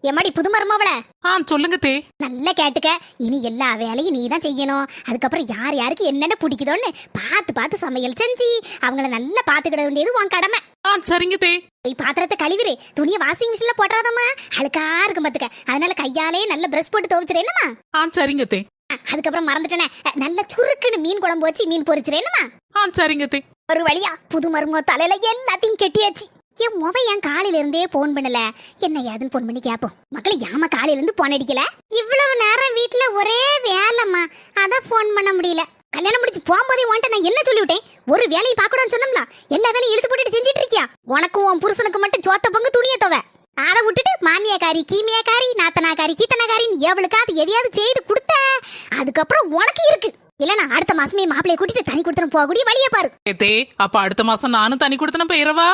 எம்மாடி புது மருமவள சொல்லுங்க தே. நல்லா கேட்டுக்க. இனி எல்லா வேலையும் நீ தான் செய்யணும். அதுக்கப்புறம் யார் யாருக்கு என்னென்ன பிடிக்குதோன்னு பார்த்து பார்த்து சமையல் செஞ்சு அவங்கள நல்லா பாத்துக்கிட வேண்டியது உன் கடமை. சரிங்க தே. பாத்திரத்தை கழுவிரு, துணியை வாஷிங் மிஷின்ல போட்டுறாதம்மா, அழுக்கா இருக்கும் பாத்துக்க. அதனால கையாலே நல்ல பிரஷ் போட்டு துவைச்சிரேன்னுமா. சரிங்க தே. அதுக்கப்புறம் மறந்துட்டேனே, நல்ல சுருக்குன்னு மீன் குழம்பு வச்சு மீன் பொரிச்சிரேன்னுமா. சரிங்க தே. ஒரு வழியா புது மருமக தலையில எல்லாத்தையும் கெட்டியாச்சு. என் முவ என் காலையில இருந்தே போன் பண்ணல, என்ன ஏதுன்னு போன் பண்ணி கேப்போம். மக்களே ஏமா காலையில இருந்து போன் அடிக்கல? இவ்வளவு நேரம் வீட்டுல ஒரே வேலைம்மா, அதான் போன் பண்ண முடியல. கல்யாணம் முடிச்சு போகும்போதே உன்ட்ட நான் என்ன சொல்லிவிட்டேன்? ஒரு வேலையை பார்க்கணும்னு சொன்னோம்ல, எல்லா வேலையும் இழுத்து போட்டுட்டு செஞ்சிட்டு இருக்கியா? உனக்கும் உன் புருஷனுக்கு மட்டும் சோத்த பங்கு துணியை துவை. அதை விட்டுட்டு மாமியாக்காரி கீமியாக்காரி நாத்தனாக்காரி கீத்தனாக்காரின்னு எவளுக்காவது எதையாவது செய்து கொடுத்த அதுக்கப்புறம் உனக்கு இருக்கு. இல்லனா அடுத்த மாசமே மாப்பிளைய கூட்டிட்டு தனி கொடுத்தனும் போகக்கூடிய வழியை பாரு. அப்ப அடுத்த மாசம் நானும் தனி கொடுத்தனும் போயிரவா?